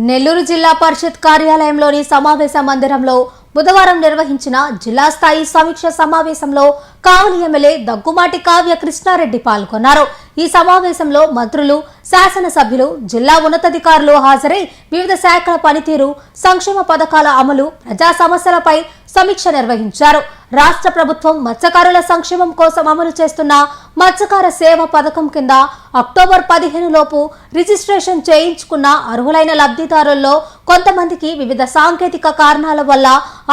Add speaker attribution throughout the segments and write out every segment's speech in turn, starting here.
Speaker 1: నెల్లూరు జిల్లా పరిషత్ కార్యాలయంలోని సమావేశ మందిరంలో బుధవారం నిర్వహించిన జిల్లా స్థాయి సమీక్ష సమావేశంలో కావలి ఎమ్మెల్యే దగ్గుమాటి కావ్య కృష్ణారెడ్డి పాల్గొన్నారు. ఈ సమావేశంలో మంత్రులు, శాసనసభ్యులు, జిల్లా ఉన్నతాధికారులు హాజరై వివిధ శాఖల పనితీరు, సంక్షేమ పథకాల అమలు, ప్రజా సమస్యలపై సమీక్ష నిర్వహించారు. రాష్ట్ర ప్రభుత్వం మత్స్యకారుల సంక్షేమం కోసం అమలు చేస్తున్న మత్స్యకార సేవ పథకం కింద అక్టోబర్ 15 లోపు రిజిస్ట్రేషన్ చేయించుకున్న అర్హులైన లబ్ధిదారుల్లో కొంతమందికి వివిధ సాంకేతిక కారణాల వల్ల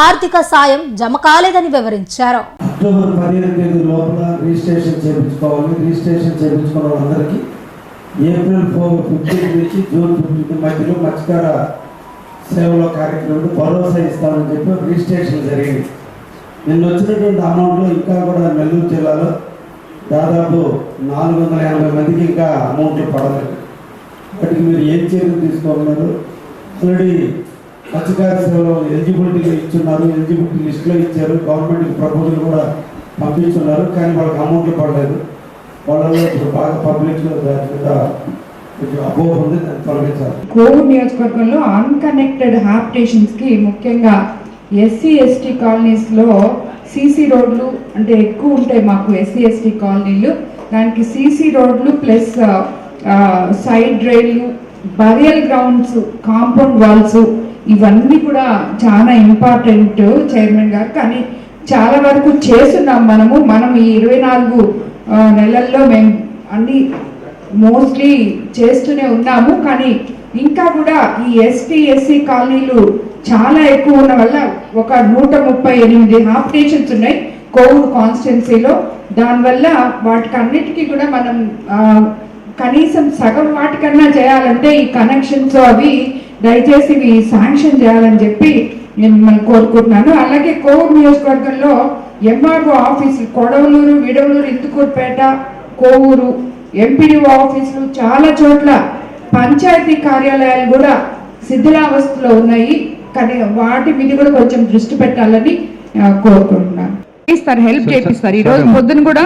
Speaker 1: ఆర్థిక సాయం జమ కాలేదని వివరించారు.
Speaker 2: అక్టోబర్ 15 లోపల రిజిస్ట్రేషన్ చేయించుకోవాలి. రిజిస్ట్రేషన్ చేయించుకున్న వాళ్ళందరికీ ఏప్రిల్ 15 నుంచి జూన్ 15 మధ్యలో మత్స్యకార సేవలో కార్యక్రమం భరోసా ఇస్తామని చెప్పి రిజిస్ట్రేషన్ జరిగింది. నిన్న వచ్చినటువంటి అమౌంట్లో ఇంకా కూడా నెల్లూరు జిల్లాలో దాదాపు 480 మందికి ఇంకా అమౌంట్లు పడలేదు. వాటికి మీరు ఏం చర్యలు తీసుకోమన్నారు? ఆల్రెడీ మత్స్యకార సేవలో ఎలిజిబిలిటీగా ఇచ్చున్నారు, ఎలిజిబిలిటీ లిస్టులో ఇచ్చారు, గవర్నమెంట్కి ప్రపోజల్ కూడా పంపించున్నారు, కానీ వాళ్ళకి అమౌంట్లు పడలేదు. వాళ్ళలో ఇప్పుడు బాగా పబ్లిక్లో దాని మీద అపోహ ఉంది, దాన్ని తొలగించాలి.
Speaker 3: కోవూరు నియోజకవర్గంలో అన్కనెక్టెడ్ హ్యాబిటేషన్స్కి ముఖ్యంగా ఎస్సీ ఎస్టీ కాలనీస్లో సీసీ రోడ్లు అంటే ఎక్కువ ఉంటాయి. మాకు ఎస్సీ ఎస్టీ కాలనీలు, దానికి సీసీ రోడ్లు ప్లస్ సైడ్ డ్రైన్లు, బరియల్ గ్రౌండ్స్, కాంపౌండ్ వాల్స్ ఇవన్నీ కూడా చాలా ఇంపార్టెంట్ చైర్మన్ గారు. కానీ చాలా వరకు చేస్తున్నాం మనం ఈ 24 నెలల్లో మేము అన్ని మోస్ట్లీ చేస్తూనే ఉన్నాము. కానీ ఇంకా కూడా ఈ ఎస్టీ ఎస్సీ కాలనీలు చాలా ఎక్కువ ఉన్న వల్ల ఒక 138 హ్యాబిటేషన్స్ ఉన్నాయి కోవూరు కాన్స్టిట్యున్సీలో. దానివల్ల వాటికి అన్నిటికీ కూడా మనం కనీసం సగం వాటికన్నా చేయాలంటే ఈ కనెక్షన్స్ అవి దయచేసి ఇవి శాంక్షన్ చేయాలని చెప్పి నేను మిమ్మల్ని కోరుకుంటున్నాను. అలాగే కోవూరు నియోజకవర్గంలో ఎంఆర్ఓ ఆఫీసులు కొడవలూరు, విడవలూరు, ఇందుకూరుపేట, కోవూరు, ఎంపీడీఓ ఆఫీసులు చాలా చోట్ల పంచాయతీ కార్యాలయాలు కూడా శిథిలావస్థలో ఉన్నాయి. కానీ వాటి మీద కూడా కొంచెం దృష్టి పెట్టాలని కోరుకుంటున్నాను. హెల్ప్ చేపిస్తారు. ఈరోజు పొద్దున కూడా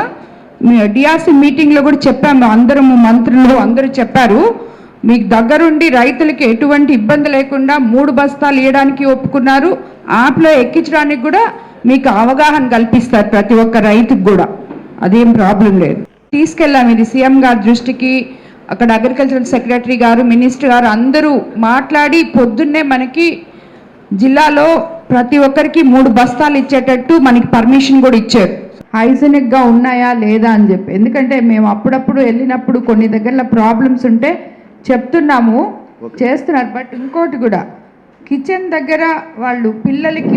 Speaker 3: డిఆర్సీ మీటింగ్ లో కూడా చెప్పాము, అందరము మంత్రులు అందరూ చెప్పారు, మీకు దగ్గరుండి రైతులకి ఎటువంటి ఇబ్బంది లేకుండా 3 బస్తాలు ఇవ్వడానికి ఒప్పుకున్నారు. యాప్లో ఎక్కించడానికి కూడా మీకు అవగాహన కల్పిస్తారు ప్రతి ఒక్క రైతుకు కూడా, అదేం ప్రాబ్లం లేదు. తీసుకెళ్ళాము ఇది సీఎం గారి దృష్టికి. అక్కడ అగ్రికల్చరల్ సెక్రటరీ గారు, మినిస్టర్ గారు అందరూ మాట్లాడి పొద్దున్నే మనకి జిల్లాలో ప్రతి ఒక్కరికి 3 బస్తాలు ఇచ్చేటట్టు మనకి పర్మిషన్ కూడా ఇచ్చారు. హైజెనిక్గా ఉన్నాయా లేదా అని చెప్పి, ఎందుకంటే మేము అప్పుడప్పుడు వెళ్ళినప్పుడు కొన్ని దగ్గరలో ప్రాబ్లమ్స్ ఉంటే చెప్తున్నాము, చేస్తున్నారు. బట్ ఇంకోటి కూడా కిచెన్ దగ్గర వాళ్ళు పిల్లలకి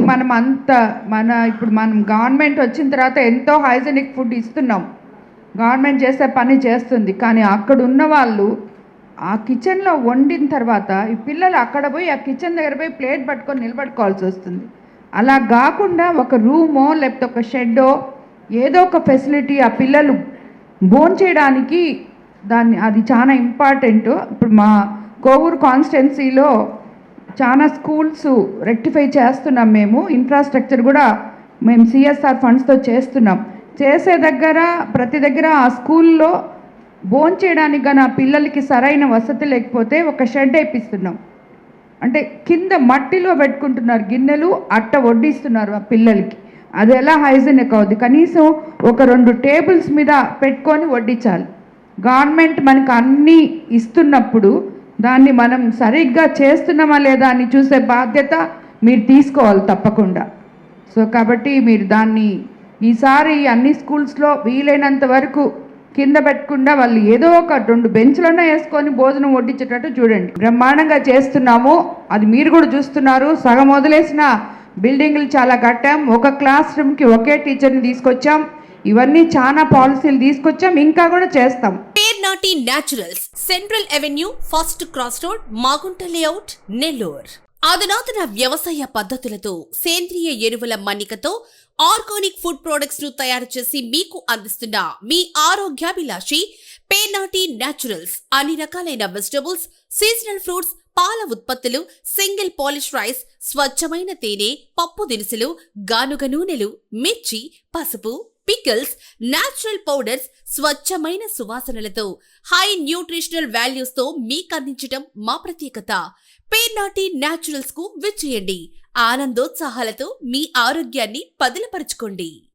Speaker 3: ఇప్పుడు మనం గవర్నమెంట్ వచ్చిన తర్వాత ఎంతో హైజెనిక్ ఫుడ్ ఇస్తున్నాం, గవర్నమెంట్ చేసే పని చేస్తుంది. కానీ అక్కడ ఉన్న వాళ్ళు ఆ కిచెన్లో వండిన తర్వాత ఈ పిల్లలు అక్కడ పోయి ఆ కిచెన్ దగ్గర పోయి ప్లేట్ పట్టుకొని నిలబడుకోవాల్సి వస్తుంది. అలా కాకుండా ఒక రూమో లేకపోతే ఒక షెడ్డో ఏదో ఒక ఫెసిలిటీ ఆ పిల్లలు భోంచేయడానికి అది చాలా ఇంపార్టెంట్. ఇప్పుడు మా కోవూరు కాన్స్టిట్యున్సీలో చాలా స్కూల్స్ రెక్టిఫై చేస్తున్నాం మేము, ఇన్ఫ్రాస్ట్రక్చర్ కూడా మేము సిఎస్ఆర్ ఫండ్స్తో చేస్తున్నాం. చేసే దగ్గర ప్రతి దగ్గర ఆ స్కూల్లో భోంచేయడానికి కానీ ఆ పిల్లలకి సరైన వసతి లేకపోతే ఒక షెడ్ వేపిస్తున్నాం. అంటే కింద మట్టిలో పెట్టుకుంటున్నారు గిన్నెలు, అట్ట వడ్డిస్తున్నారు ఆ పిల్లలకి. అది ఎలా హైజెనిక్ అవుద్ది? కనీసం ఒక 2 టేబుల్స్ మీద పెట్టుకొని వడ్డించాలి. గవర్నమెంట్ మనకు అన్నీ ఇస్తున్నప్పుడు దాన్ని మనం సరిగ్గా చేస్తున్నామా లేదా అని చూసే బాధ్యత మీరు తీసుకోవాలి తప్పకుండా. సో కాబట్టి మీరు దాన్ని ఈసారి అన్ని స్కూల్స్లో వీలైనంత వరకు కింద పెట్టకుండా వాళ్ళు ఏదో ఒక 2 బెంచ్లన్నా వేసుకొని భోజనం వడ్డించేటట్టు చూడండి. బ్రహ్మాండంగా చేస్తున్నాము, అది మీరు కూడా చూస్తున్నారు. సగం వదిలేసిన బిల్డింగ్లు చాలా కట్టాం, ఒక క్లాస్ రూమ్కి ఒకే టీచర్ని తీసుకొచ్చాం. ఇవన్నీ చాలా పాలసీలు తీసుకొచ్చాం, ఇంకా కూడా చేస్తాం.
Speaker 4: Pernati naturals, central avenue, first cross road, Magunta layout, Nellore. అధునాతన వ్యవసాయ పద్ధతులతో సేంద్రియ ఎరువుల మన్నికతో ఆర్గానిక్ ఫుడ్ ప్రొడక్ట్స్ ను తయారు చేసి మీకు అందిస్తున్న మీ ఆరోగ్యాభిలాషి పేర్నాటి న్యాచురల్స్. అన్ని రకాలైన వెజిటబుల్స్, సీజనల్ ఫ్రూట్స్, పాల ఉత్పత్తులు, సింగిల్ పాలిష్ రైస్, స్వచ్ఛమైన తేనె, పప్పు దినుసులు, గానుగ నూనెలు, మిర్చి, పసుపు, పికిల్స్, నేచురల్ పౌడర్స్, స్వచ్ఛమైన సువాసనలతో హై న్యూట్రిషనల్ వాల్యూస్ తో మీకు అందించడం మా ప్రత్యేకత. పేర్నాటి న్యాచురల్స్ కు విచ్చేయండి. ఆనందోత్సాహాలతో మీ ఆరోగ్యాన్ని పదిలపరచుకోండి.